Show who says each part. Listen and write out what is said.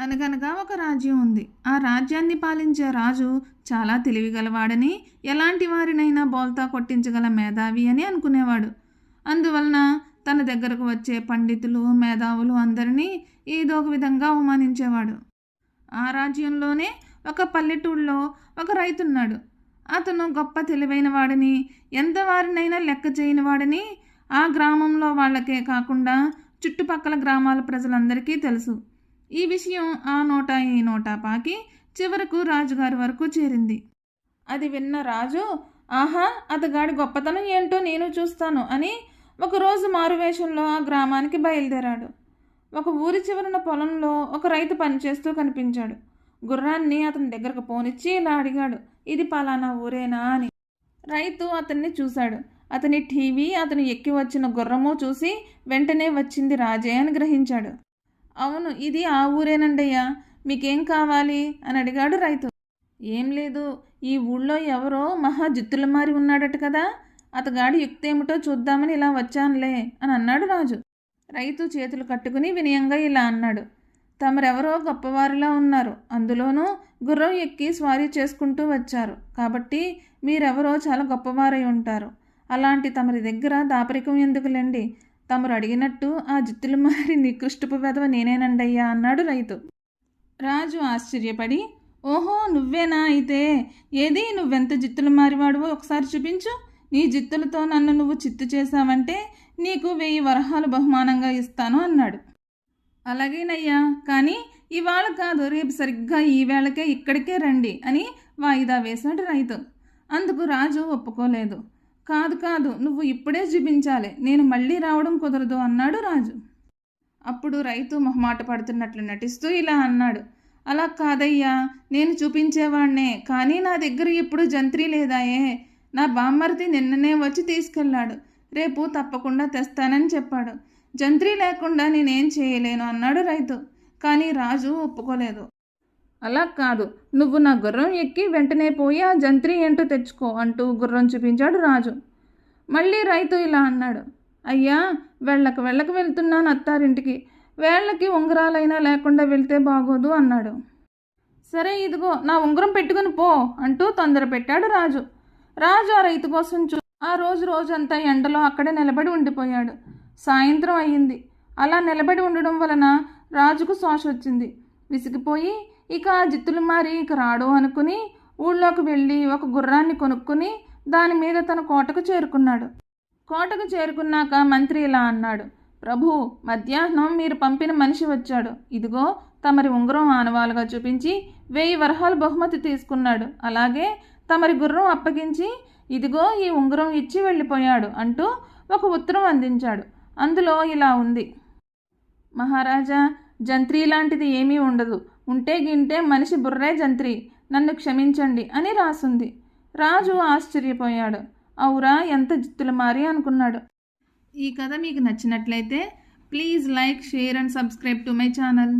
Speaker 1: అనగనగా ఒక రాజ్యం ఉంది. ఆ రాజ్యాన్ని పాలించే రాజు చాలా తెలివిగలవాడని, ఎలాంటి వారినైనా బోల్తా కొట్టించగల మేధావి అని అనుకునేవాడు. అందువలన తన దగ్గరకు వచ్చే పండితులు, మేధావులు అందరినీ ఏదో ఒక విధంగా అవమానించేవాడు. ఆ రాజ్యంలోనే ఒక పల్లెటూళ్ళలో ఒక రైతున్నాడు. అతను గొప్ప తెలివైన వాడని, ఎంతవారినైనా లెక్క చేయని వాడని ఆ గ్రామంలో వాళ్ళకే కాకుండా చుట్టుపక్కల గ్రామాల ప్రజలందరికీ తెలుసు. ఈ విషయం ఆ నోట ఈ నోట పాకి చివరకు రాజుగారి వరకు చేరింది. అది విన్న రాజు, ఆహా, అతగాడి గొప్పతనం ఏంటో నేను చూస్తాను అని ఒకరోజు మారువేషంలో ఆ గ్రామానికి బయలుదేరాడు. ఒక ఊరి చివరన పొలంలో ఒక రైతు పనిచేస్తూ కనిపించాడు. గుర్రాన్ని అతని దగ్గరకు పోనిచ్చి ఇలా అడిగాడు, ఇది పలానా ఊరేనా అని. రైతు అతన్ని చూశాడు. అతని టీవీ, అతను ఎక్కి వచ్చిన గుర్రము చూసి వెంటనే వచ్చింది రాజే అని గ్రహించాడు. అవును, ఇది ఆ ఊరేనండయ్యా, మీకేం కావాలి అని అడిగాడు రైతు. ఏం లేదు, ఈ ఊళ్ళో ఎవరో మహా జిత్తుల మారి ఉన్నాడట కదా, అతగాడి యుక్తి ఏమిటో చూద్దామని ఇలా వచ్చానులే అని అన్నాడు రాజు. రైతు చేతులు కట్టుకుని వినయంగా ఇలా అన్నాడు, తమరెవరో గొప్పవారిలా ఉన్నారు, అందులోనూ గుర్రం ఎక్కి స్వారీ చేసుకుంటూ వచ్చారు కాబట్టి మీరెవరో చాలా గొప్పవారై ఉంటారు. అలాంటి తమరి దగ్గర దాపరికం ఎందుకులేండి, తమరు అడిగినట్టు ఆ జిత్తులు మారి నికృష్టపు వెధవ నేనేనండయ్యా అన్నాడు రైతు. రాజు ఆశ్చర్యపడి, ఓహో, నువ్వేనా అయితే, ఏది నువ్వెంత జిత్తులు మారివాడువో ఒకసారి చూపించు, నీ జిత్తులతో నన్ను నువ్వు చిత్తు చేశావంటే నీకు 1000 వరహాలు బహుమానంగా ఇస్తాను అన్నాడు. అలాగేనయ్యా, కానీ ఇవాళ కాదు, రేపు సరిగ్గా ఈ వేళకే ఇక్కడికే రండి అని వాయిదా వేశాడు రైతు. అందుకు రాజు ఒప్పుకోలేదు. కాదు కాదు, నువ్వు ఇప్పుడే చూపించాలి, నేను మళ్ళీ రావడం కుదరదు అన్నాడు రాజు. అప్పుడు రైతు మొహమాట పడుతున్నట్లు నటిస్తూ ఇలా అన్నాడు, అలా కాదయ్యా, నేను చూపించేవాణ్ణే, కానీ నా దగ్గర ఇప్పుడు జంత్రి లేదాయే, నా బామ్మర్ది నిన్ననే వచ్చి తీసుకెళ్ళాడు, రేపు తప్పకుండా తెస్తానని చెప్పాడు, జంత్రి లేకుండా నేనేం చేయలేను అన్నాడు రైతు. కానీ రాజు ఒప్పుకోలేదు. అలా కాదు, నువ్వు నా గుర్రం ఎక్కి వెంటనే పోయి ఆ జంత్రి ఏంటో తెచ్చుకో అంటూ గుర్రం చూపించాడు రాజు. మళ్ళీ రైతు ఇలా అన్నాడు, అయ్యా, వెళ్ళక వెళ్తున్నాను అత్తారింటికి, వేళ్ళకి ఉంగరాలైనా లేకుండా వెళ్తే బాగోదు అన్నాడు. సరే, ఇదిగో నా ఉంగరం పెట్టుకుని పో అంటూ తొందర పెట్టాడు రాజు. రాజు ఆ రైతు కోసం ఆ రోజంతా ఎండలో అక్కడే నిలబడి ఉండిపోయాడు. సాయంత్రం అయ్యింది. అలా నిలబడి ఉండడం వలన రాజుకు శోష వచ్చింది. విసిగిపోయి ఇక ఆ జిత్తులు మారి ఇక రాడు అనుకుని ఊళ్ళోకి వెళ్ళి ఒక గుర్రాన్ని కొనుక్కుని దాని మీద తన కోటకు చేరుకున్నాడు. కోటకు చేరుకున్నాక మంత్రి ఇలా అన్నాడు, ప్రభు, మధ్యాహ్నం మీరు పంపిన మనిషి వచ్చాడు, ఇదిగో తమరి ఉంగరం ఆనవాలుగా చూపించి 1000 వరహాలు బహుమతి తీసుకున్నాడు, అలాగే తమరి గుర్రం అప్పగించి ఇదిగో ఈ ఉంగరం ఇచ్చి వెళ్ళిపోయాడు అంటూ ఒక ఉత్తరం అందించాడు. అందులో ఇలా ఉంది, మహారాజా, జంత్రి లాంటిది ఏమీ ఉండదు, ఉంటే గింటే మనిషి బుర్రే జంత్రి, నన్ను క్షమించండి అని రాసుంది. రాజు ఆశ్చర్యపోయాడు. అవురా, ఎంత జిత్తుల మారి అనుకున్నాడు. ఈ కథ మీకు నచ్చినట్లయితే please like, share and subscribe to my channel.